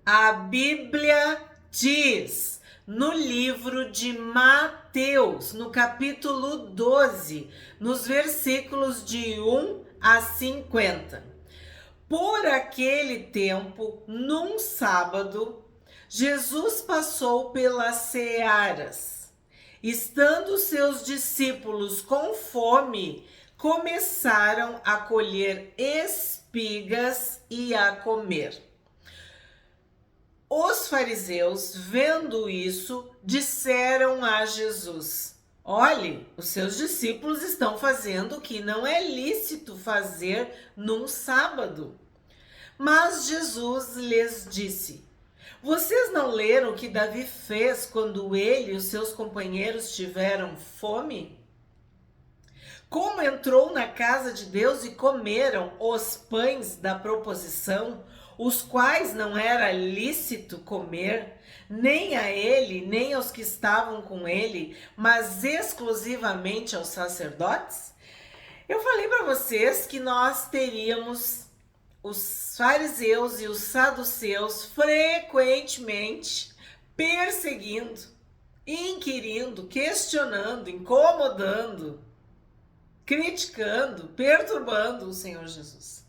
A Bíblia diz no livro de Mateus, no capítulo 12, nos versículos de 1 a 50. Por aquele tempo, num sábado, Jesus passou pelas searas. Estando seus discípulos com fome, começaram a colher espigas e a comer. Os fariseus, vendo isso, disseram a Jesus: olhe, os seus discípulos estão fazendo o que não é lícito fazer num sábado. Mas Jesus lhes disse: vocês não leram o que Davi fez quando ele e os seus companheiros tiveram fome? Como entrou na casa de Deus e comeram os pães da proposição, os quais não era lícito comer, nem a ele, nem aos que estavam com ele, mas exclusivamente aos sacerdotes? Eu falei para vocês que nós teríamos os fariseus e os saduceus frequentemente perseguindo, inquirindo, questionando, incomodando, criticando, perturbando o Senhor Jesus.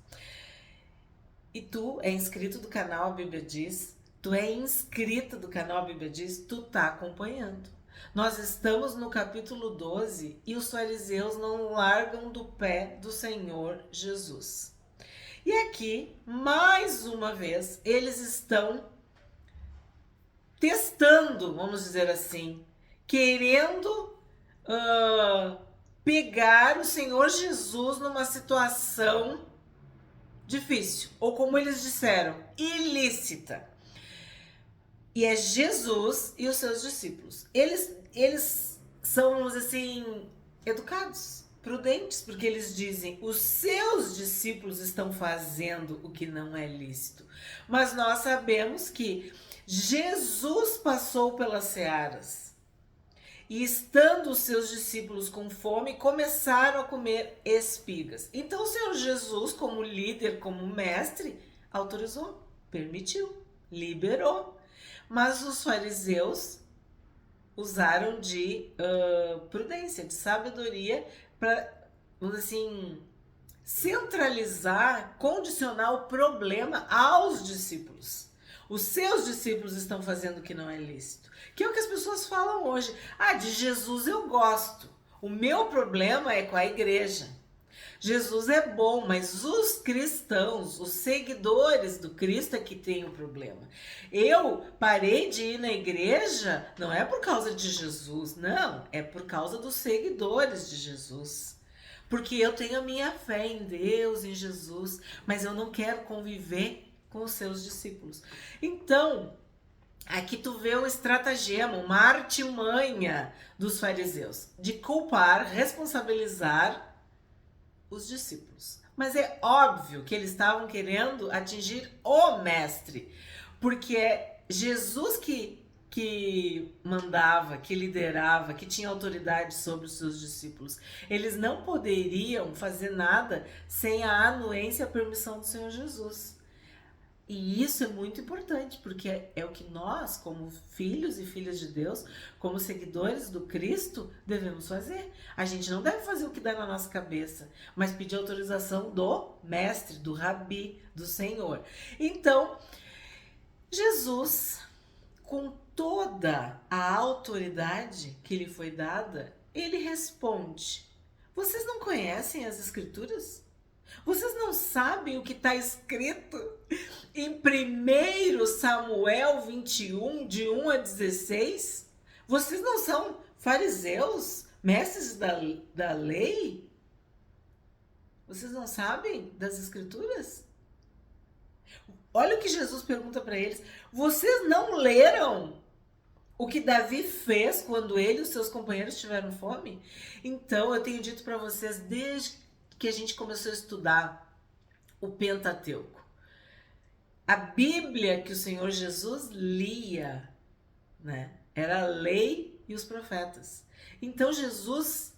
E tu é inscrito do canal A Bíblia Diz, tu é inscrita do canal A Bíblia Diz, tu tá acompanhando. Nós estamos no capítulo 12 e os fariseus não largam do pé do Senhor Jesus. E aqui, mais uma vez, eles estão testando, vamos dizer assim, querendo pegar o Senhor Jesus numa situação difícil, ou como eles disseram, ilícita. E é Jesus e os seus discípulos. Eles são, vamos dizer assim, educados, prudentes, porque eles dizem: os seus discípulos estão fazendo o que não é lícito. Mas nós sabemos que Jesus passou pelas searas. E estando os seus discípulos com fome, começaram a comer espigas. Então o Senhor Jesus, como líder, como mestre, autorizou, permitiu, liberou. Mas os fariseus usaram de prudência, de sabedoria, para, assim, centralizar, condicionar o problema aos discípulos. Os seus discípulos estão fazendo o que não é lícito. Que é o que as pessoas falam hoje. Ah, de Jesus eu gosto. O meu problema é com a igreja. Jesus é bom, mas os cristãos, os seguidores do Cristo é que tem o problema. Eu parei de ir na igreja não é por causa de Jesus, não. É por causa dos seguidores de Jesus. Porque eu tenho a minha fé em Deus, em Jesus, mas eu não quero conviver com os seus discípulos. Então, aqui tu vê o estratagema, uma artimanha dos fariseus de culpar, responsabilizar os discípulos. Mas é óbvio que eles estavam querendo atingir o mestre, porque é Jesus que mandava, que liderava, que tinha autoridade sobre os seus discípulos. Eles não poderiam fazer nada sem a anuência e a permissão do Senhor Jesus. E isso é muito importante, porque é o que nós, como filhos e filhas de Deus, como seguidores do Cristo, devemos fazer. A gente não deve fazer o que dá na nossa cabeça, mas pedir autorização do mestre, do rabi, do Senhor. Então, Jesus, com toda a autoridade que lhe foi dada, ele responde: vocês não conhecem as Escrituras? Vocês não sabem o que está escrito em 1 Samuel 21, de 1 a 16? Vocês não são fariseus, mestres da lei? Vocês não sabem das Escrituras? Olha o que Jesus pergunta para eles. Vocês não leram o que Davi fez quando ele e os seus companheiros tiveram fome? Então, eu tenho dito para vocês desde que a gente começou a estudar o Pentateuco, a Bíblia que o Senhor Jesus lia, né? Era a lei e os profetas. Então Jesus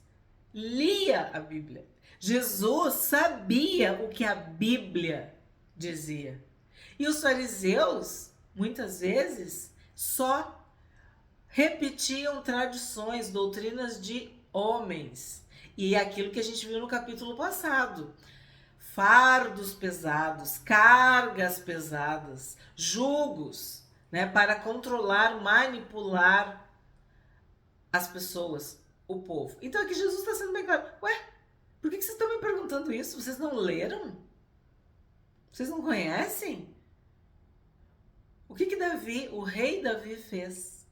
lia a Bíblia. Jesus sabia o que a Bíblia dizia. E os fariseus muitas vezes só repetiam tradições, doutrinas de homens. E é aquilo que a gente viu no capítulo passado. Fardos pesados, cargas pesadas, julgos, né, para controlar, manipular as pessoas, o povo. Então aqui Jesus está sendo bem claro. Ué, por que vocês estão me perguntando isso? Vocês não leram? Vocês não conhecem? O que Davi, o rei Davi, fez?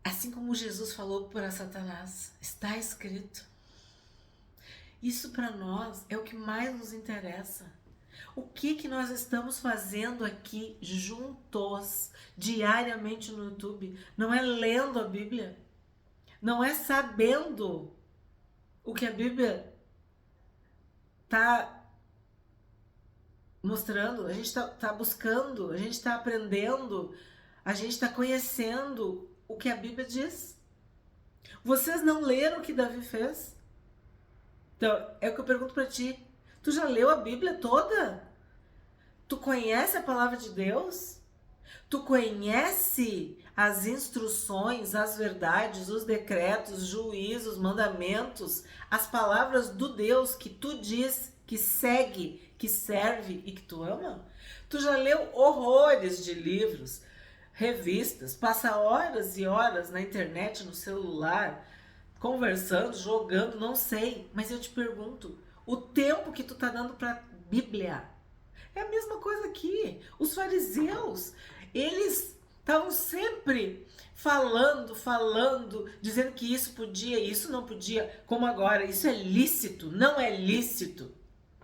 Assim como Jesus falou para Satanás, está escrito. Isso para nós é o que mais nos interessa. O que nós estamos fazendo aqui juntos, diariamente no YouTube? Não é lendo a Bíblia, não é sabendo o que a Bíblia está mostrando, a gente está buscando, a gente está aprendendo, a gente está conhecendo o que a Bíblia diz. Vocês não leram o que Davi fez? Então, é o que eu pergunto para ti. Tu já leu a Bíblia toda? Tu conhece a palavra de Deus? Tu conhece as instruções, as verdades, os decretos, juízos, mandamentos, as palavras do Deus que tu diz, que segue, que serve e que tu ama? Tu já leu horrores de livros, revistas, passa horas e horas na internet, no celular, conversando, jogando, não sei, mas eu te pergunto, o tempo que tu tá dando para Bíblia é a mesma coisa aqui. Os fariseus, eles estavam sempre falando, dizendo que isso podia, isso não podia, como agora, isso é lícito, não é lícito.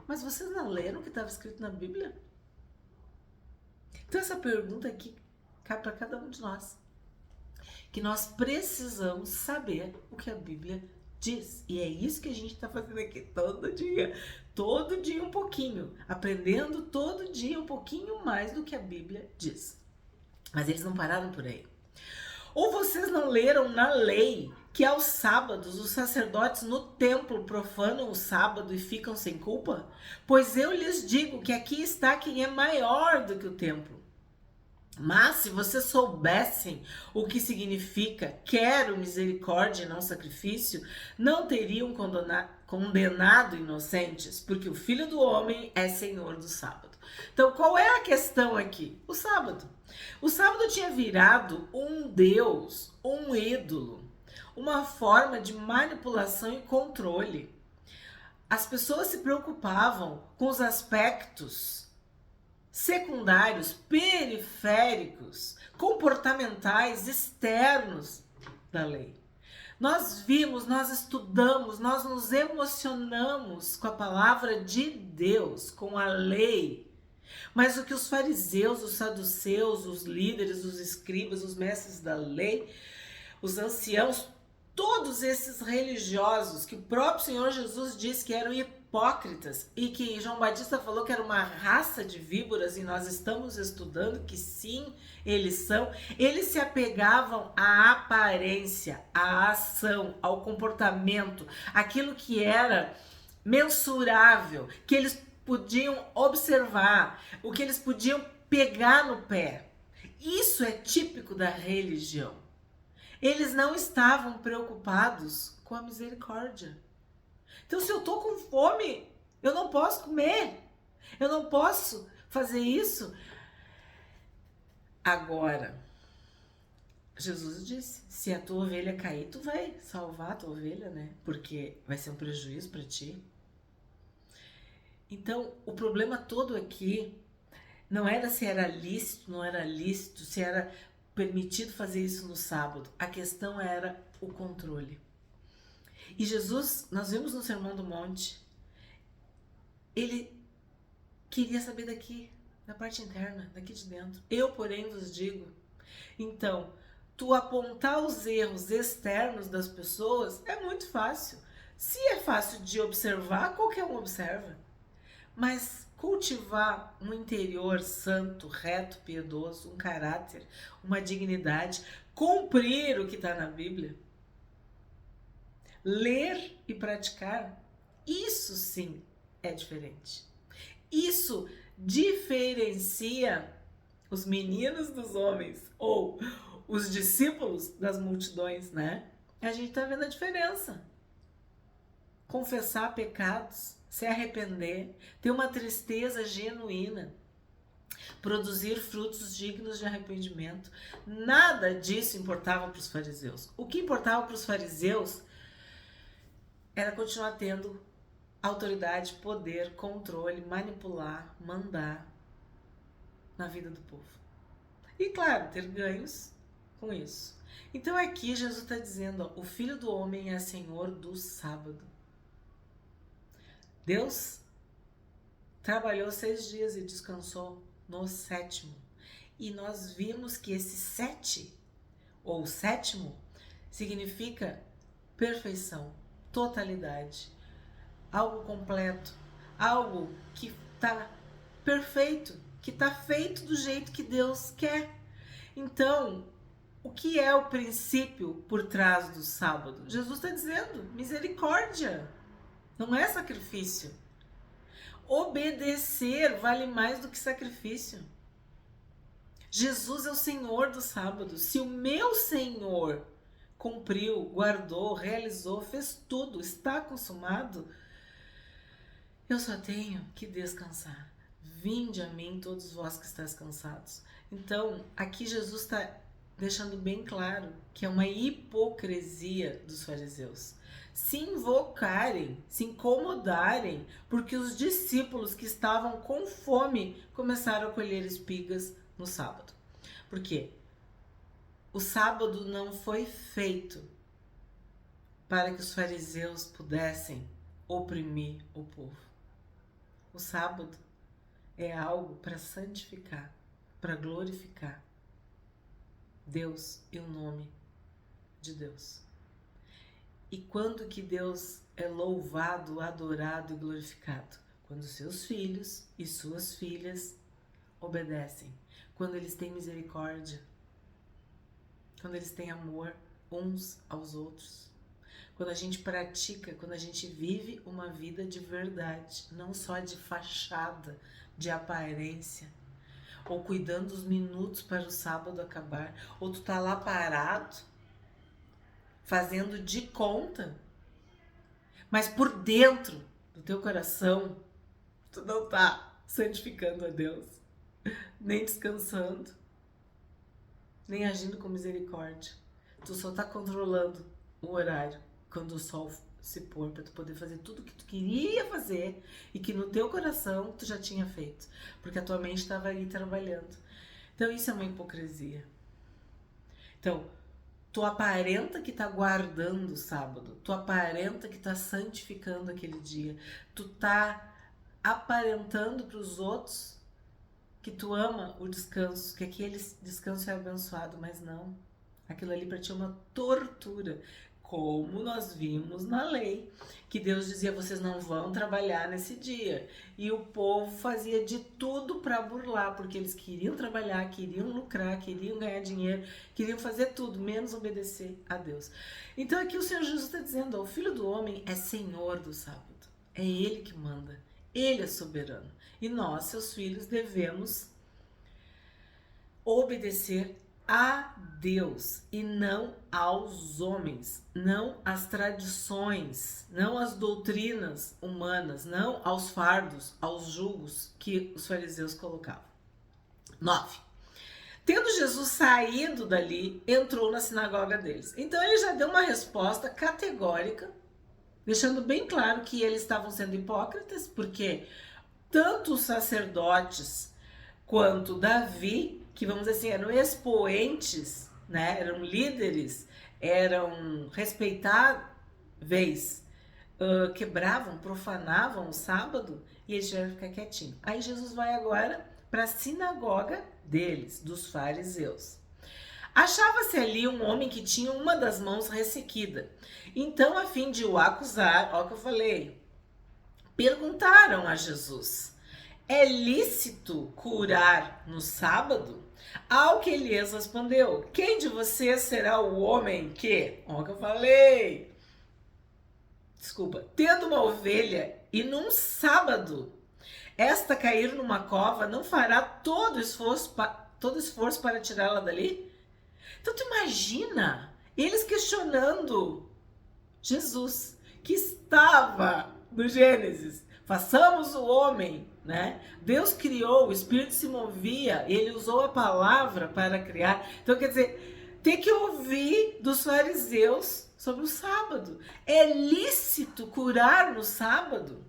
Mas vocês não leram o que estava escrito na Bíblia? Então essa pergunta aqui cabe para cada um de nós. Que nós precisamos saber o que a Bíblia diz. E é isso que a gente está fazendo aqui todo dia um pouquinho, aprendendo todo dia um pouquinho mais do que a Bíblia diz. Mas eles não pararam por aí. Ou vocês não leram na lei que aos sábados os sacerdotes no templo profanam o sábado e ficam sem culpa? Pois eu lhes digo que aqui está quem é maior do que o templo. Mas se vocês soubessem o que significa quero misericórdia e não sacrifício, não teriam condenado inocentes, porque o Filho do Homem é Senhor do sábado. Então, qual é a questão aqui? O sábado. O sábado tinha virado um deus, um ídolo, uma forma de manipulação e controle. As pessoas se preocupavam com os aspectos secundários, periféricos, comportamentais, externos da lei. Nós vimos, nós estudamos, nós nos emocionamos com a palavra de Deus, com a lei. Mas o que os fariseus, os saduceus, os líderes, os escribas, os mestres da lei, os anciãos, todos esses religiosos que o próprio Senhor Jesus disse que eram hipócritas e que João Batista falou que era uma raça de víboras, e nós estamos estudando que sim, eles são, eles se apegavam à aparência, à ação, ao comportamento, aquilo que era mensurável, que eles podiam observar, o que eles podiam pegar no pé. Isso é típico da religião. Eles não estavam preocupados com a misericórdia. Então, se eu tô com fome, eu não posso comer. Eu não posso fazer isso. Agora, Jesus disse, se a tua ovelha cair, tu vai salvar a tua ovelha, né? Porque vai ser um prejuízo para ti. Então, o problema todo aqui não era se era lícito, não era lícito, se era permitido fazer isso no sábado. A questão era o controle. E Jesus, nós vimos no Sermão do Monte, ele queria saber daqui, da parte interna, daqui de dentro. Eu, porém, vos digo. Então, tu apontar os erros externos das pessoas é muito fácil. Se é fácil de observar, qualquer um observa. Mas cultivar um interior santo, reto, piedoso, um caráter, uma dignidade, cumprir o que está na Bíblia, ler e praticar, isso sim é diferente. Isso diferencia os meninos dos homens ou os discípulos das multidões, né? A gente tá vendo a diferença. Confessar pecados, se arrepender, ter uma tristeza genuína, produzir frutos dignos de arrependimento. Nada disso importava para os fariseus. O que importava para os fariseus era continuar tendo autoridade, poder, controle, manipular, mandar na vida do povo. E claro, ter ganhos com isso. Então aqui Jesus está dizendo, ó, o Filho do Homem é Senhor do sábado. Deus trabalhou 6 dias e descansou no 7º. E nós vimos que esse 7, ou 7º, significa perfeição, totalidade, algo completo, algo que está perfeito, que está feito do jeito que Deus quer. Então, o que é o princípio por trás do sábado? Jesus está dizendo, misericórdia, não é sacrifício. Obedecer vale mais do que sacrifício. Jesus é o Senhor do sábado. Se o meu Senhor cumpriu, guardou, realizou, fez tudo, está consumado, eu só tenho que descansar. Vinde a mim todos vós que estáis cansados. Então, aqui Jesus está deixando bem claro que é uma hipocrisia dos fariseus. Se invocarem, se incomodarem, porque os discípulos que estavam com fome começaram a colher espigas no sábado. Por quê? O sábado não foi feito para que os fariseus pudessem oprimir o povo. O sábado é algo para santificar, para glorificar Deus e o nome de Deus. E quando que Deus é louvado, adorado e glorificado? Quando seus filhos e suas filhas obedecem. Quando eles têm misericórdia. Quando eles têm amor uns aos outros. Quando a gente pratica, quando a gente vive uma vida de verdade. Não só de fachada, de aparência. Ou cuidando dos minutos para o sábado acabar. Ou tu tá lá parado, fazendo de conta, mas por dentro do teu coração, tu não tá santificando a Deus, nem descansando, nem agindo com misericórdia. Tu só tá controlando o horário quando o sol se pôr, para tu poder fazer tudo que tu queria fazer e que no teu coração tu já tinha feito, porque a tua mente estava ali trabalhando. Então isso é uma hipocrisia. Então, tu aparenta que tá guardando o sábado, tu aparenta que tá santificando aquele dia, tu tá aparentando para os outros que tu ama o descanso, que aquele descanso é abençoado, mas não. Aquilo ali para ti é uma tortura, como nós vimos na lei, que Deus dizia, vocês não vão trabalhar nesse dia. E o povo fazia de tudo para burlar, porque eles queriam trabalhar, queriam lucrar, queriam ganhar dinheiro, queriam fazer tudo, menos obedecer a Deus. Então aqui o Senhor Jesus está dizendo, ó, o Filho do Homem é Senhor do sábado. É Ele que manda, Ele é soberano. E nós, seus filhos, devemos obedecer a Deus e não aos homens, não às tradições, não às doutrinas humanas, não aos fardos, aos julgos que os fariseus colocavam. 9. Tendo Jesus saído dali, entrou na sinagoga deles. Então ele já deu uma resposta categórica, deixando bem claro que eles estavam sendo hipócritas, porque tanto os sacerdotes quanto Davi, que vamos dizer assim, eram expoentes, né? Eram líderes, eram respeitáveis, quebravam, profanavam o sábado e eles tiveram que ficar quietinhos. Aí Jesus vai agora para a sinagoga deles, dos fariseus. Achava-se ali um homem que tinha uma das mãos ressequida. Então, a fim de o acusar, ó que eu falei, perguntaram a Jesus, é lícito curar no sábado? Ao que Elias respondeu, quem de vocês será o homem que, ó que eu falei, tendo uma ovelha e num sábado esta cair numa cova, não fará todo esforço para tirá-la dali? Então tu imagina eles questionando Jesus, que estava no Gênesis. Façamos o homem, né? Deus criou, o Espírito se movia, ele usou a palavra para criar. Então, quer dizer, tem que ouvir dos fariseus sobre o sábado. É lícito curar no sábado?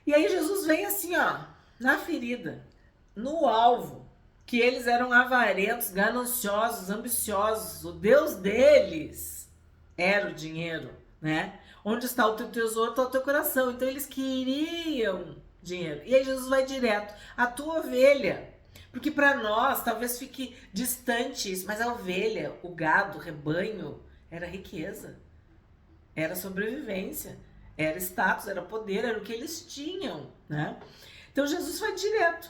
E aí Jesus vem assim, ó, na ferida, no alvo, que eles eram avarentos, gananciosos, ambiciosos. O Deus deles era o dinheiro, né? Onde está o teu tesouro, está o teu coração. Então eles queriam dinheiro. E aí Jesus vai direto, a tua ovelha. Porque para nós talvez fique distante isso, mas a ovelha, o gado, o rebanho, era riqueza, era sobrevivência, era status, era poder, era o que eles tinham, né? Então Jesus vai direto.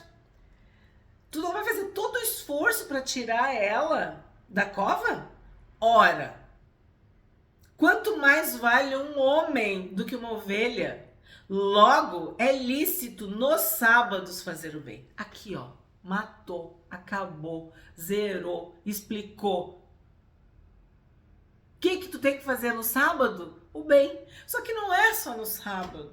Tu não vai fazer todo o esforço para tirar ela da cova? Ora, quanto mais vale um homem do que uma ovelha? Logo, é lícito nos sábados fazer o bem. Aqui, ó, matou, acabou, zerou, explicou. O que tu tem que fazer no sábado? O bem. Só que não é só no sábado.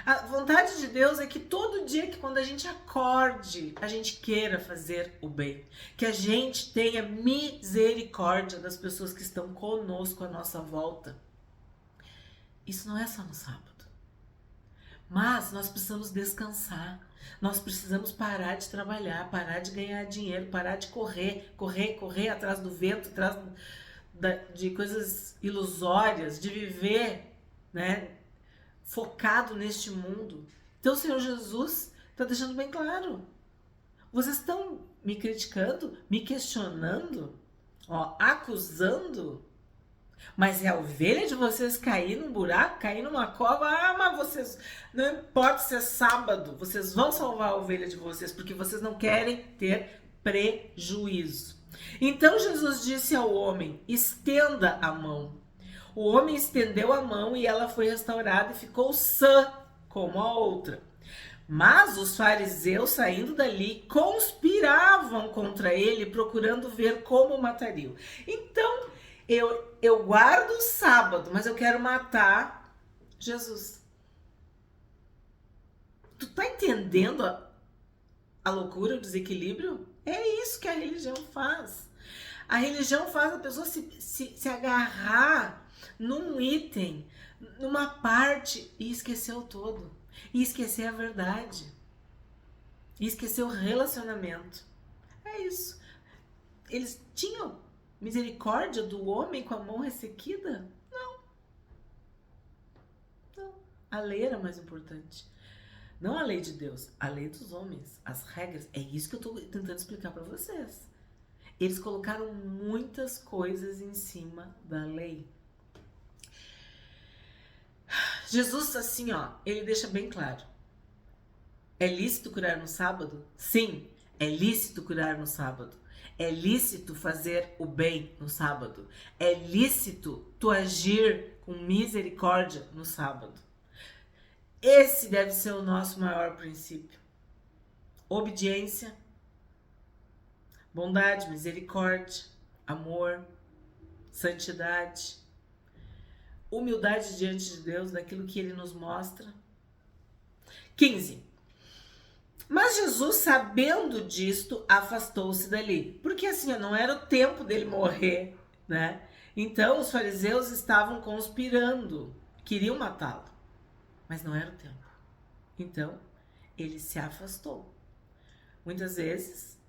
A vontade de Deus é que todo dia, que quando a gente acorde, a gente queira fazer o bem. Que a gente tenha misericórdia das pessoas que estão conosco à nossa volta. Isso não é só no sábado. Mas nós precisamos descansar. Nós precisamos parar de trabalhar, parar de ganhar dinheiro, parar de correr atrás do vento, atrás de coisas ilusórias, de viver, né, focado neste mundo. Então o Senhor Jesus está deixando bem claro. Vocês estão me criticando, me questionando, ó, acusando, mas é a ovelha de vocês cair num buraco, cair numa cova. Ah, mas vocês, não importa se é sábado, vocês vão salvar a ovelha de vocês, porque vocês não querem ter prejuízo. Então Jesus disse ao homem, estenda a mão. O homem estendeu a mão e ela foi restaurada e ficou sã como a outra. Mas os fariseus, saindo dali, conspiravam contra ele, procurando ver como matariam. Então, eu guardo o sábado, mas eu quero matar Jesus. Tu tá entendendo a loucura, o desequilíbrio? É isso que a religião faz. A religião faz a pessoa se agarrar num item, numa parte, e esquecer o todo. E esquecer a verdade. E esquecer o relacionamento. É isso. Eles tinham misericórdia do homem com a mão ressequida? Não. Não. A lei era mais importante. Não a lei de Deus, a lei dos homens, as regras. É isso que eu estou tentando explicar para vocês. Eles colocaram muitas coisas em cima da lei. Jesus, assim, ó, ele deixa bem claro. É lícito curar no sábado? Sim, é lícito curar no sábado. É lícito fazer o bem no sábado. É lícito tu agir com misericórdia no sábado. Esse deve ser o nosso maior princípio. Obediência, bondade, misericórdia, amor, santidade, humildade diante de Deus, daquilo que Ele nos mostra. 15. Mas Jesus, sabendo disto, afastou-se dali. Porque assim, não era o tempo dele morrer, né? Então os fariseus estavam conspirando, queriam matá-lo. Mas não era o tempo. Então, ele se afastou. Muitas vezes,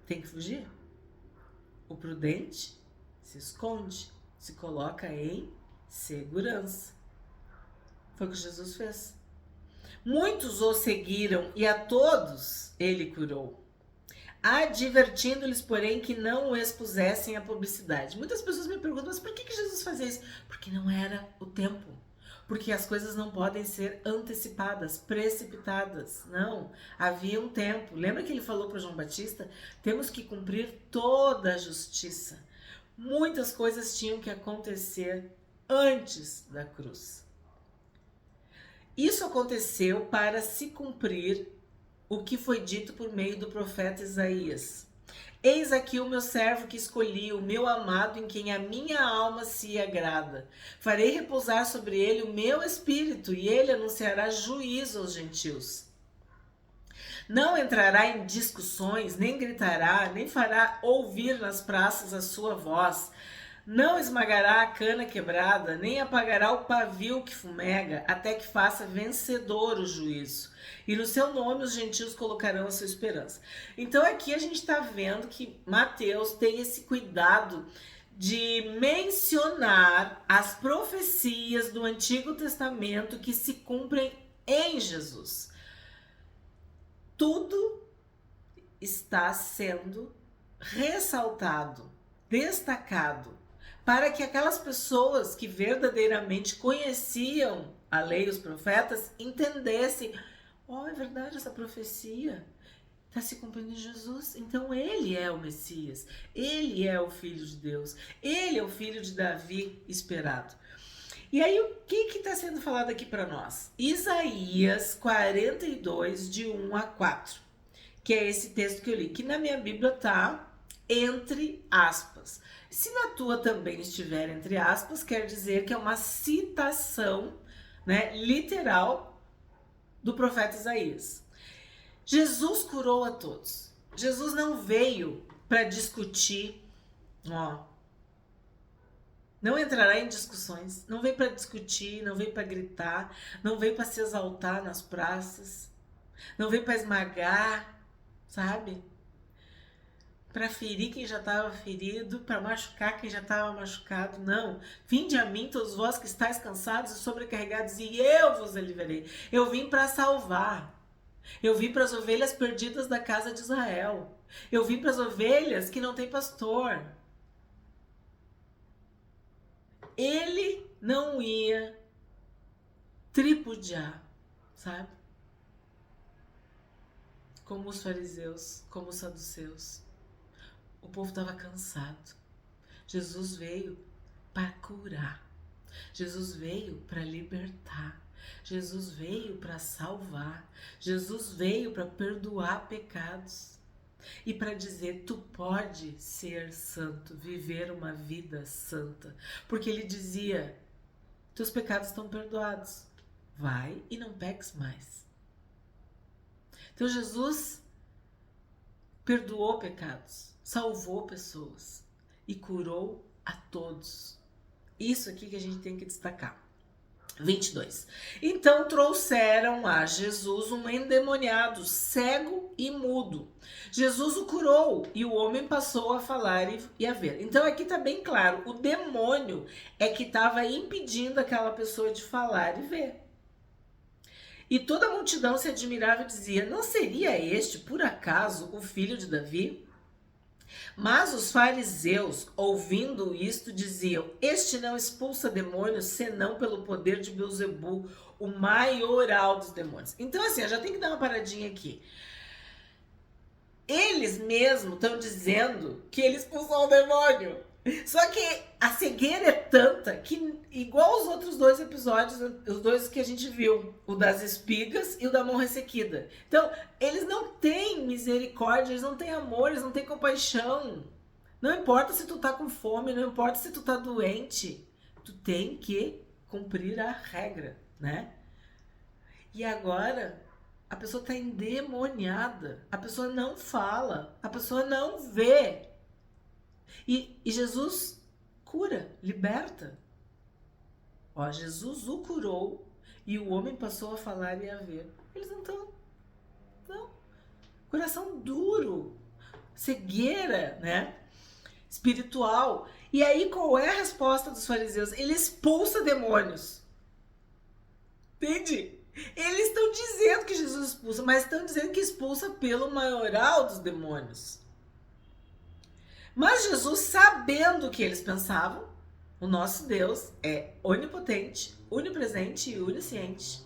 tem que fugir. O prudente se esconde, se coloca em segurança. Foi o que Jesus fez. Muitos o seguiram e a todos ele curou, advertindo-lhes, porém, que não o expusessem à publicidade. Muitas pessoas me perguntam, mas por que Jesus fazia isso? Porque não era o tempo. Porque as coisas não podem ser antecipadas, precipitadas. Não, havia um tempo. Lembra que ele falou para João Batista? Temos que cumprir toda a justiça. Muitas coisas tinham que acontecer antes da cruz. Isso aconteceu para se cumprir o que foi dito por meio do profeta Isaías. Eis aqui o meu servo que escolhi, o meu amado em quem a minha alma se agrada. Farei repousar sobre ele o meu espírito e ele anunciará juízo aos gentios. Não entrará em discussões, nem gritará, nem fará ouvir nas praças a sua voz. Não esmagará a cana quebrada, nem apagará o pavio que fumega, até que faça vencedor o juízo. E no seu nome os gentios colocarão a sua esperança. Então aqui a gente está vendo que Mateus tem esse cuidado de mencionar as profecias do Antigo Testamento que se cumprem em Jesus. Tudo está sendo ressaltado, destacado, para que aquelas pessoas que verdadeiramente conheciam a lei e os profetas entendessem: oh, é verdade, essa profecia está se cumprindo em Jesus, então ele é o Messias, ele é o Filho de Deus, ele é o filho de Davi esperado. E aí, o que está sendo falado aqui para nós? Isaías 42, de 1 a 4, que é esse texto que eu li, que na minha Bíblia está entre aspas. Se na tua também estiver entre aspas, quer dizer que é uma citação, né, literal do profeta Isaías. Jesus curou a todos. Jesus não veio para discutir, não entrará em discussões, não veio para discutir, não veio para gritar, não veio para se exaltar nas praças, não veio para esmagar, sabe? Para ferir quem já estava ferido, para machucar quem já estava machucado, não. Vinde a mim todos vós que estáis cansados e sobrecarregados, e eu vos aliviarei. Eu vim para salvar. Eu vim para as ovelhas perdidas da casa de Israel. Eu vim para as ovelhas que não têm pastor. Ele não ia tripudiar, sabe? Como os fariseus, como os saduceus. O povo estava cansado. Jesus veio para curar. Jesus veio para libertar. Jesus veio para salvar. Jesus veio para perdoar pecados. E para dizer, tu pode ser santo, viver uma vida santa. Porque ele dizia, teus pecados estão perdoados. Vai e não peques mais. Então Jesus perdoou pecados, salvou pessoas e curou a todos. Isso aqui que a gente tem que destacar. 22. Então trouxeram a Jesus um endemoniado, cego e mudo. Jesus o curou e o homem passou a falar e a ver. Então aqui está bem claro, o demônio é que estava impedindo aquela pessoa de falar e ver. E toda a multidão se admirava e dizia, não seria este, por acaso, o filho de Davi? Mas os fariseus, ouvindo isto, diziam, este não expulsa demônios, senão pelo poder de Beelzebul, o maioral dos demônios. Então assim, eu já tenho que dar uma paradinha aqui. Eles mesmos estão dizendo que ele expulsou o demônio. Só que a cegueira é tanta que, igual os outros dois episódios, os dois que a gente viu, o das espigas e o da mão ressequida. Então, eles não têm misericórdia, eles não têm amor, eles não têm compaixão. Não importa se tu tá com fome, não importa se tu tá doente, tu tem que cumprir a regra, né? E agora, a pessoa tá endemoniada, a pessoa não fala, a pessoa não vê. E Jesus cura, liberta. Ó, Jesus o curou e o homem passou a falar e a ver. Eles não estão. Não. Coração duro. Cegueira, né? Espiritual. E aí qual é a resposta dos fariseus? Ele expulsa demônios. Entende? Eles estão dizendo que Jesus expulsa, mas estão dizendo que expulsa pelo maioral dos demônios. Mas Jesus, sabendo o que eles pensavam, o nosso Deus é onipotente, onipresente e onisciente.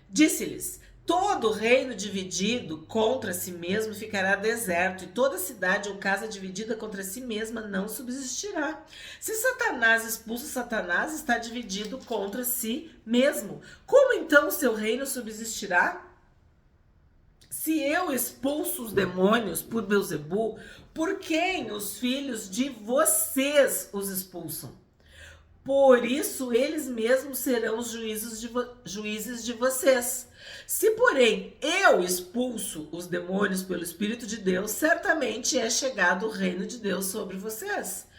Disse-lhes, todo reino dividido contra si mesmo ficará deserto, e toda cidade ou casa dividida contra si mesma não subsistirá. Se Satanás expulsa Satanás, está dividido contra si mesmo. Como então o seu reino subsistirá? Se eu expulso os demônios por Beelzebul, por quem os filhos de vocês os expulsam? Por isso, eles mesmos serão os juízes de vocês. Se, porém, eu expulso os demônios pelo Espírito de Deus, certamente é chegado o reino de Deus sobre vocês.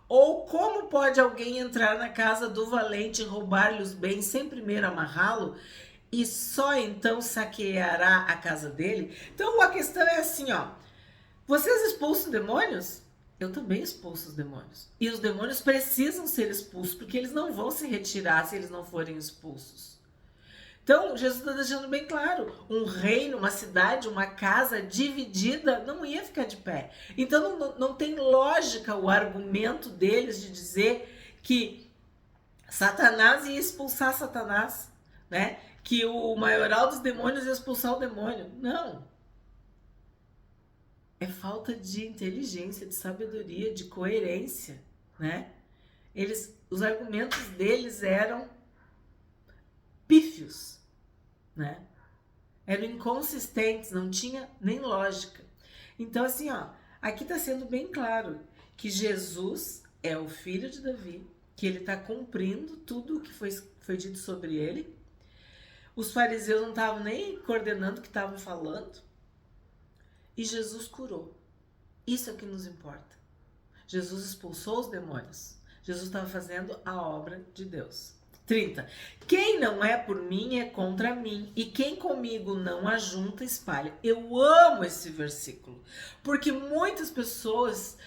Ou como pode alguém entrar na casa do valente e roubar-lhe os bens sem primeiro amarrá-lo? E só então saqueará a casa dele? Então a questão é assim, ó. Vocês expulsam demônios? Eu também expulso os demônios. E os demônios precisam ser expulsos, porque eles não vão se retirar se eles não forem expulsos. Então, Jesus está deixando bem claro, um reino, uma cidade, uma casa dividida não ia ficar de pé. Então, não tem lógica o argumento deles de dizer que Satanás ia expulsar Satanás, né? Que o maioral dos demônios ia expulsar o demônio. Não. É falta de inteligência, de sabedoria, de coerência, né? Os argumentos deles eram pífios, né? Eram inconsistentes, não tinha nem lógica. Então, assim, ó, aqui está sendo bem claro que Jesus é o filho de Davi, que ele está cumprindo tudo o que foi dito sobre ele. Os fariseus não estavam nem coordenando o que estavam falando. E Jesus curou. Isso é o que nos importa. Jesus expulsou os demônios. Jesus estava fazendo a obra de Deus. 30. Quem não é por mim é contra mim, e quem comigo não ajunta, espalha. Eu amo esse versículo, porque muitas pessoas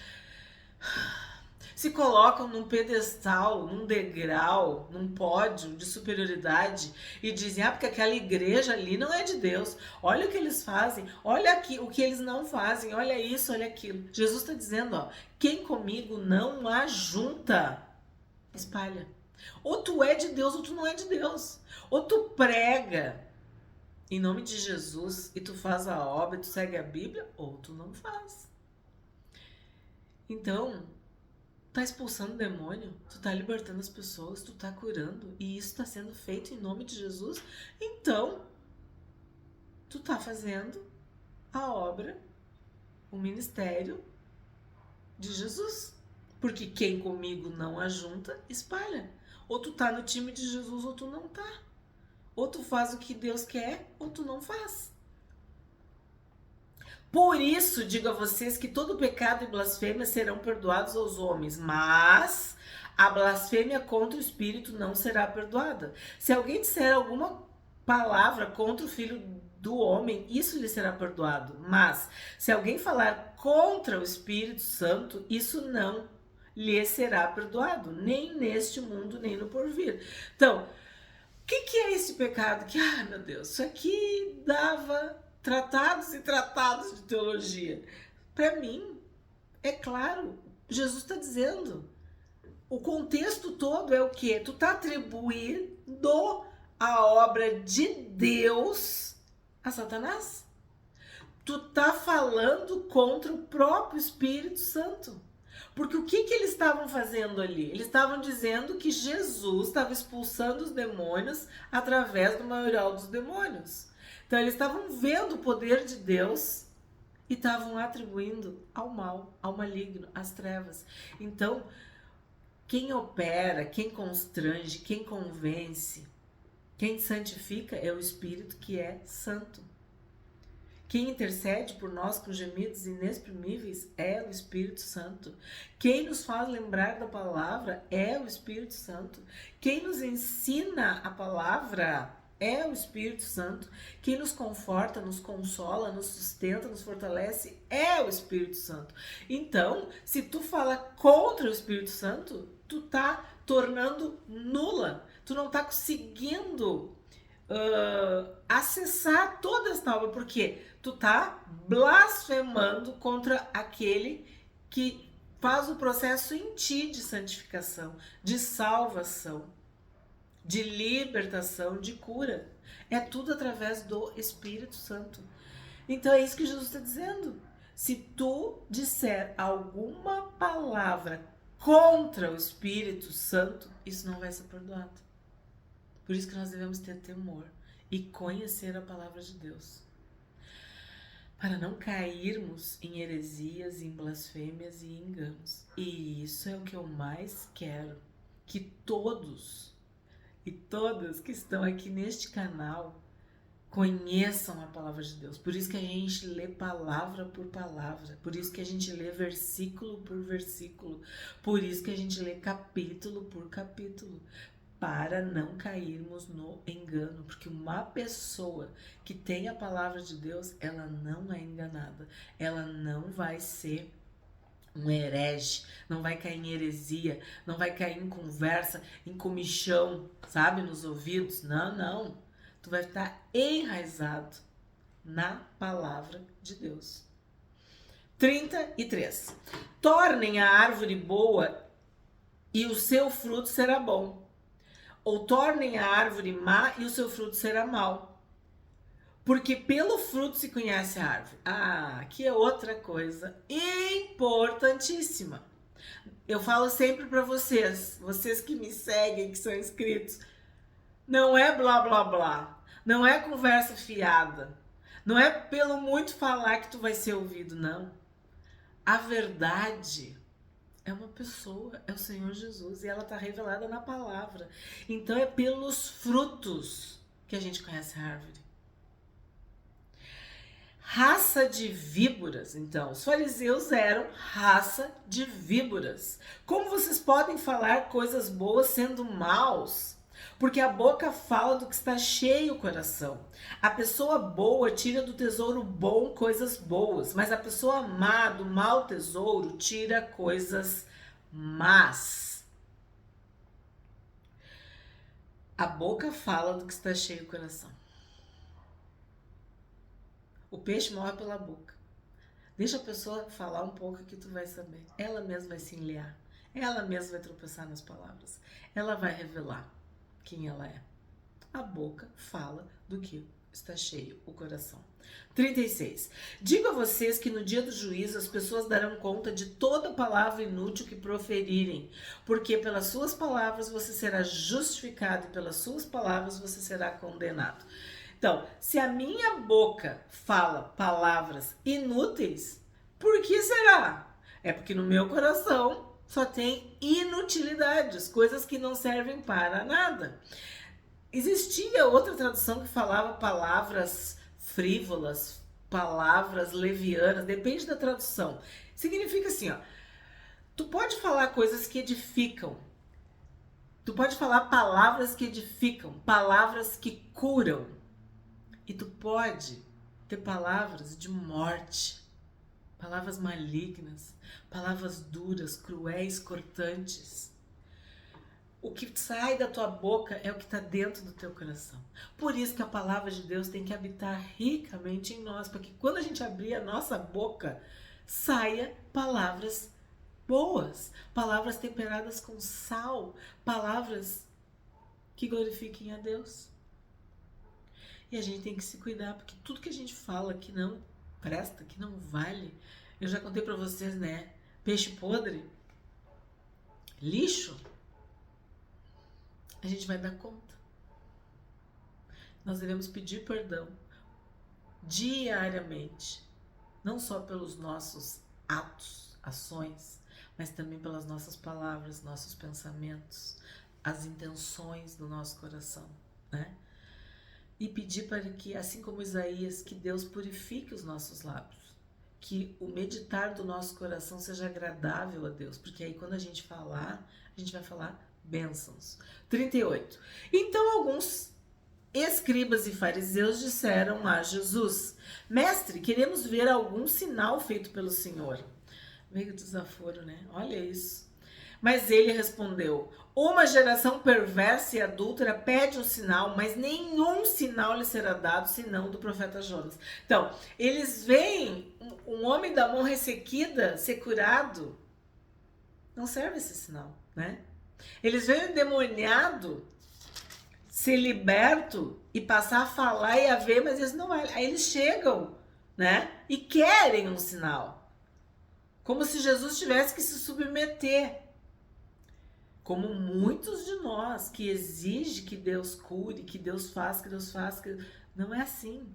se colocam num pedestal, num degrau, num pódio de superioridade e dizem, porque aquela igreja ali não é de Deus. Olha o que eles fazem, olha aqui o que eles não fazem, olha isso, olha aquilo. Jesus está dizendo, ó, quem comigo não ajunta, espalha. Ou tu é de Deus ou tu não é de Deus. Ou tu prega em nome de Jesus e tu faz a obra, tu segue a Bíblia, ou tu não faz. Então, tá expulsando o demônio, tu tá libertando as pessoas, tu tá curando, e isso tá sendo feito em nome de Jesus, então tu tá fazendo a obra, o ministério de Jesus. Porque quem comigo não ajunta, espalha. Ou tu tá no time de Jesus ou tu não tá. Ou tu faz o que Deus quer ou tu não faz. Por isso, digo a vocês que todo pecado e blasfêmia serão perdoados aos homens, mas a blasfêmia contra o Espírito não será perdoada. Se alguém disser alguma palavra contra o Filho do homem, isso lhe será perdoado. Mas se alguém falar contra o Espírito Santo, isso não lhe será perdoado, nem neste mundo, nem no porvir. Então, o que é esse pecado? Que, meu Deus, isso aqui dava tratados e tratados de teologia. Para mim, é claro, Jesus está dizendo, o contexto todo é o quê? Tu tá atribuindo a obra de Deus a Satanás. Tu tá falando contra o próprio Espírito Santo. Porque o que eles estavam fazendo ali? Eles estavam dizendo que Jesus estava expulsando os demônios através do maioral dos demônios. Então eles estavam vendo o poder de Deus e estavam atribuindo ao mal, ao maligno, às trevas. Então, quem opera, quem constrange, quem convence, quem santifica é o Espírito que é santo. Quem intercede por nós com gemidos inexprimíveis é o Espírito Santo. Quem nos faz lembrar da palavra é o Espírito Santo. Quem nos ensina a palavra é o Espírito Santo. Quem nos conforta, nos consola, nos sustenta, nos fortalece é o Espírito Santo. Então, se tu fala contra o Espírito Santo, tu tá tornando nula. Tu não tá conseguindo acessar toda esta obra, porque tu tá blasfemando contra aquele que faz o processo em ti de santificação, de salvação, de libertação, de cura. É tudo através do Espírito Santo. Então é isso que Jesus está dizendo. Se tu disser alguma palavra contra o Espírito Santo, isso não vai ser perdoado. Por isso que nós devemos ter temor. e conhecer a palavra de Deus, para não cairmos em heresias, em blasfêmias e em enganos. E isso é o que eu mais quero, que todos e todas que estão aqui neste canal conheçam a palavra de Deus. Por isso que a gente lê palavra por palavra, por isso que a gente lê versículo por versículo, por isso que a gente lê capítulo por capítulo, para não cairmos no engano, porque uma pessoa que tem a palavra de Deus, ela não é enganada, ela não vai ser um herege, não vai cair em heresia, não vai cair em conversa, em comichão, sabe, nos ouvidos. Não. Tu vai estar enraizado na palavra de Deus. 33. Tornem a árvore boa e o seu fruto será bom. Ou tornem a árvore má e o seu fruto será mau. Porque pelo fruto se conhece a árvore. Aqui é outra coisa importantíssima. Eu falo sempre para vocês que me seguem, que são inscritos, não é blá blá blá, não é conversa fiada, não é pelo muito falar que tu vai ser ouvido, não. A verdade é uma pessoa, é o Senhor Jesus, e ela está revelada na palavra. Então é pelos frutos que a gente conhece a árvore. Raça de víboras, então. Os fariseus eram raça de víboras. Como vocês podem falar coisas boas sendo maus? Porque a boca fala do que está cheio o coração. A pessoa boa tira do tesouro bom coisas boas, mas a pessoa má do mau tesouro tira coisas más. A boca fala do que está cheio o coração. O peixe morre pela boca. Deixa a pessoa falar um pouco que tu vai saber. Ela mesma vai se enlear. Ela mesma vai tropeçar nas palavras. Ela vai revelar quem ela é. A boca fala do que está cheio o coração. 36. Digo a vocês que no dia do juízo as pessoas darão conta de toda palavra inútil que proferirem, porque pelas suas palavras você será justificado e pelas suas palavras você será condenado. Então, se a minha boca fala palavras inúteis, por que será? É porque no meu coração só tem inutilidades, coisas que não servem para nada. Existia outra tradução que falava palavras frívolas, palavras levianas, depende da tradução. Significa assim, ó, tu pode falar coisas que edificam, tu pode falar palavras que edificam, palavras que curam, e tu pode ter palavras de morte, palavras malignas, palavras duras, cruéis, cortantes. O que sai da tua boca é o que está dentro do teu coração. Por isso que a palavra de Deus tem que habitar ricamente em nós, para que quando a gente abrir a nossa boca, saia palavras boas, palavras temperadas com sal, palavras que glorifiquem a Deus. E a gente tem que se cuidar, porque tudo que a gente fala que não presta, que não vale, eu já contei para vocês, né? Peixe podre, lixo, a gente vai dar conta. Nós devemos pedir perdão diariamente, não só pelos nossos atos, ações, mas também pelas nossas palavras, nossos pensamentos, as intenções do nosso coração, né? E pedir para que, assim como Isaías, que Deus purifique os nossos lábios, que o meditar do nosso coração seja agradável a Deus, porque aí quando a gente falar, a gente vai falar bênçãos. 38. Então alguns escribas e fariseus disseram a Jesus: Mestre, queremos ver algum sinal feito pelo Senhor. Meio desaforo, né? Olha isso. Mas ele respondeu: uma geração perversa e adúltera pede um sinal, mas nenhum sinal lhe será dado senão do profeta Jonas. Então, eles veem um homem da mão ressequida ser curado, não serve esse sinal, né? Eles veem o endemoniado ser liberto e passar a falar e a ver, mas eles não valem. Aí eles chegam, né? E querem um sinal. Como se Jesus tivesse que se submeter. como muitos de nós que exige que Deus cure, que Deus faça, não é assim.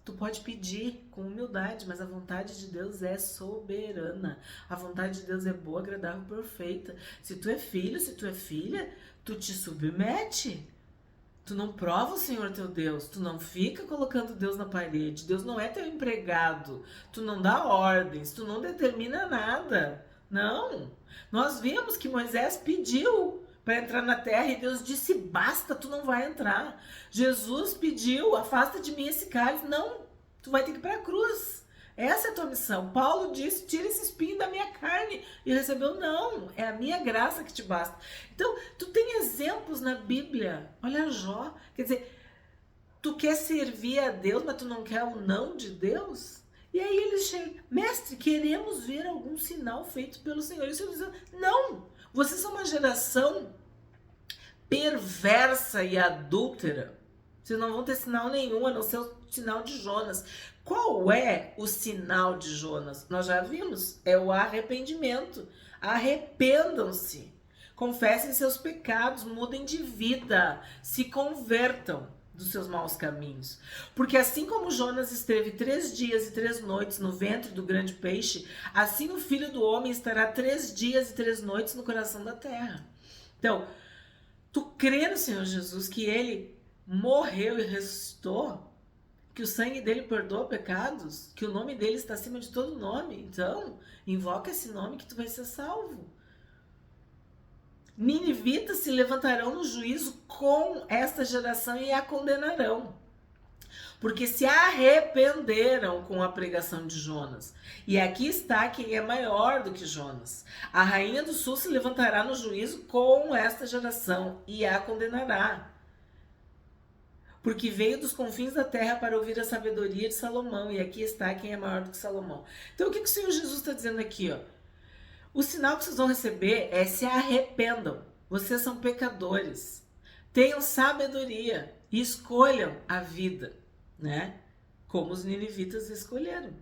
Tu pode pedir com humildade, mas a vontade de Deus é soberana. A vontade de Deus é boa, agradável e perfeita. Se tu é filho, se tu é filha, tu te submete. Tu não prova o Senhor teu Deus. Tu não fica colocando Deus na parede. Deus não é teu empregado. Tu não dá ordens. Tu não determina nada. Não. Nós vimos que Moisés pediu para entrar na terra e Deus disse: basta, tu não vai entrar. Jesus pediu: afasta de mim esse cálice. Não, tu vai ter que ir para a cruz. Essa é a tua missão. Paulo disse: tira esse espinho da minha carne. E ele recebeu: não, é a minha graça que te basta. Então, tu tem exemplos na Bíblia. Olha Jó. Quer dizer, tu quer servir a Deus, mas tu não quer o não de Deus? E aí ele chega: mestre, queremos ver algum sinal feito pelo Senhor. E o Senhor diz: não, vocês são uma geração perversa e adúltera. Vocês não vão ter sinal nenhum, a não ser o sinal de Jonas. Qual é o sinal de Jonas? Nós já vimos, é o arrependimento. Arrependam-se, confessem seus pecados, mudem de vida, se convertam dos seus maus caminhos. Porque assim como Jonas esteve 3 dias e 3 noites no ventre do grande peixe, assim o Filho do Homem estará 3 dias e 3 noites no coração da terra. Então, tu crê no Senhor Jesus, que Ele morreu e ressuscitou, que o sangue dele perdoa pecados, que o nome dele está acima de todo nome. Então, invoca esse nome que tu vai ser salvo. Ninivitas se levantarão no juízo com esta geração e a condenarão, porque se arrependeram com a pregação de Jonas. E aqui está quem é maior do que Jonas. A rainha do sul se levantará no juízo com esta geração e a condenará, porque veio dos confins da terra para ouvir a sabedoria de Salomão. E aqui está quem é maior do que Salomão. Então, o que o Senhor Jesus está dizendo aqui? O sinal que vocês vão receber é: se arrependam. Vocês são pecadores. Tenham sabedoria e escolham a vida, né? Como os ninivitas escolheram.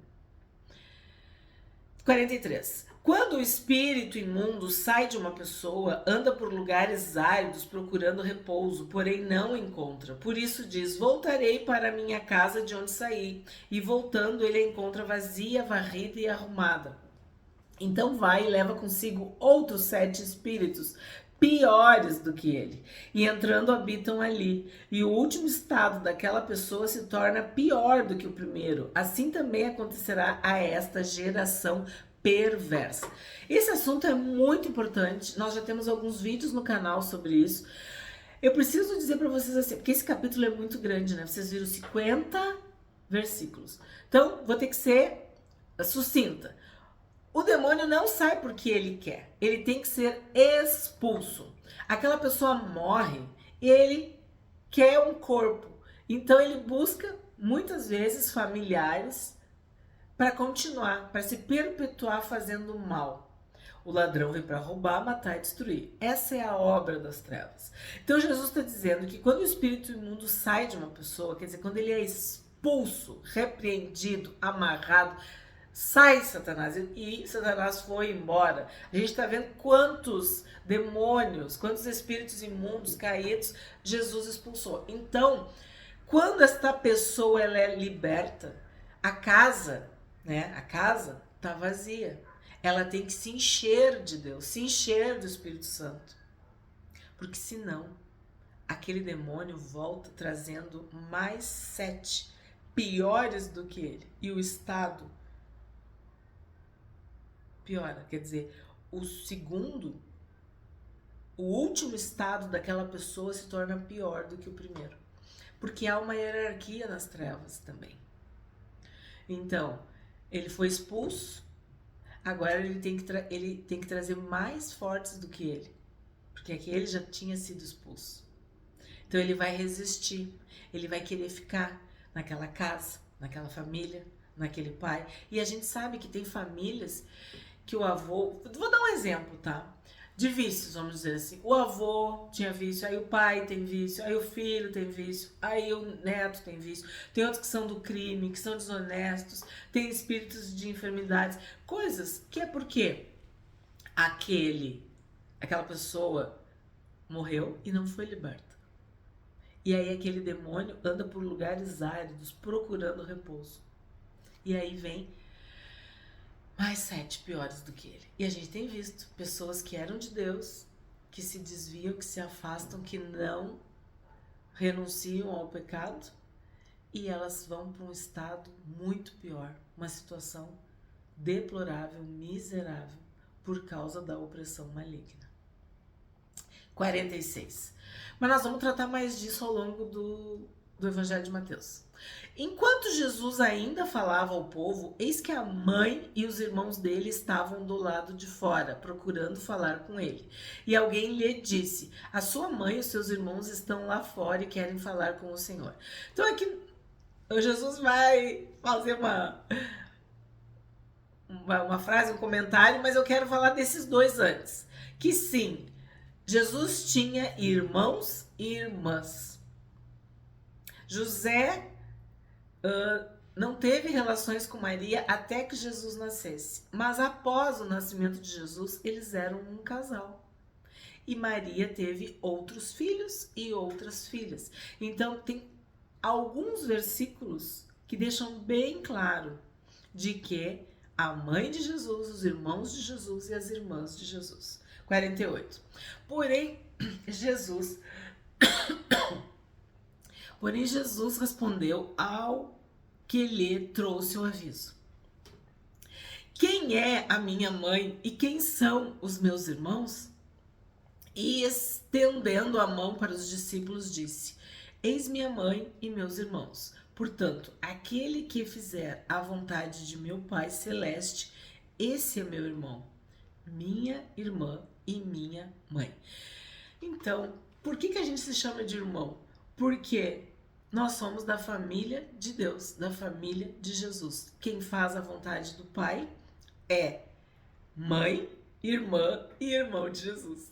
43. Quando o espírito imundo sai de uma pessoa, anda por lugares áridos procurando repouso, porém não o encontra. Por isso diz: voltarei para a minha casa de onde saí. E voltando, ele a encontra vazia, varrida e arrumada. Então vai e leva consigo outros 7 espíritos, piores do que ele, e entrando habitam ali. E o último estado daquela pessoa se torna pior do que o primeiro. Assim também acontecerá a esta geração perversa. Esse assunto é muito importante. Nós já temos alguns vídeos no canal sobre isso. Eu preciso dizer para vocês assim, porque esse capítulo é muito grande, né? Vocês viram 50 versículos. Então, vou ter que ser sucinta. O demônio não sai porque ele quer. Ele tem que ser expulso. Aquela pessoa morre e ele quer um corpo. Então ele busca, muitas vezes, familiares para continuar, para se perpetuar fazendo mal. O ladrão vem para roubar, matar e destruir. Essa é a obra das trevas. Então Jesus está dizendo que quando o espírito imundo sai de uma pessoa, quer dizer, quando ele é expulso, repreendido, amarrado, sai Satanás. E Satanás foi embora. A gente está vendo quantos demônios, quantos espíritos imundos caídos Jesus expulsou. Então, quando esta pessoa ela é liberta, a casa, né? A casa está vazia. Ela tem que se encher de Deus, se encher do Espírito Santo. Porque senão, aquele demônio volta trazendo mais 7 piores do que ele. E o estado piora. Quer dizer, o último estado daquela pessoa se torna pior do que o primeiro. Porque há uma hierarquia nas trevas também. Então, ele foi expulso. Agora ele tem que trazer mais fortes do que ele. Porque aquele já tinha sido expulso. Então ele vai resistir. Ele vai querer ficar naquela casa, naquela família, naquele pai. E a gente sabe que tem famílias que o avô... Vou dar um exemplo, tá? De vícios, vamos dizer assim. O avô tinha vício, aí o pai tem vício, aí o filho tem vício, aí o neto tem vício. Tem outros que são do crime, que são desonestos, tem espíritos de enfermidades. Coisas que é porque aquela pessoa morreu e não foi liberta. E aí aquele demônio anda por lugares áridos procurando repouso. E aí vem mais 7 piores do que ele. E a gente tem visto pessoas que eram de Deus, que se desviam, que se afastam, que não renunciam ao pecado, e elas vão para um estado muito pior, uma situação deplorável, miserável, por causa da opressão maligna. 46. Mas nós vamos tratar mais disso ao longo do Evangelho de Mateus. Enquanto Jesus ainda falava ao povo, eis que a mãe e os irmãos dele estavam do lado de fora, procurando falar com ele. E alguém lhe disse: a sua mãe e os seus irmãos estão lá fora e querem falar com o Senhor. Então aqui Jesus vai fazer uma frase, um comentário, mas eu quero falar desses dois antes. Que sim, Jesus tinha irmãos e irmãs. José não teve relações com Maria até que Jesus nascesse. Mas após o nascimento de Jesus, eles eram um casal. E Maria teve outros filhos e outras filhas. Então tem alguns versículos que deixam bem claro de que a mãe de Jesus, os irmãos de Jesus e as irmãs de Jesus. 48. Porém, Jesus respondeu ao que lhe trouxe o aviso: quem é a minha mãe e quem são os meus irmãos? E estendendo a mão para os discípulos, disse: eis minha mãe e meus irmãos. Portanto, aquele que fizer a vontade de meu Pai Celeste, esse é meu irmão, minha irmã e minha mãe. Então, por que a gente se chama de irmão? Porque nós somos da família de Deus, da família de Jesus. Quem faz a vontade do Pai é mãe, irmã e irmão de Jesus.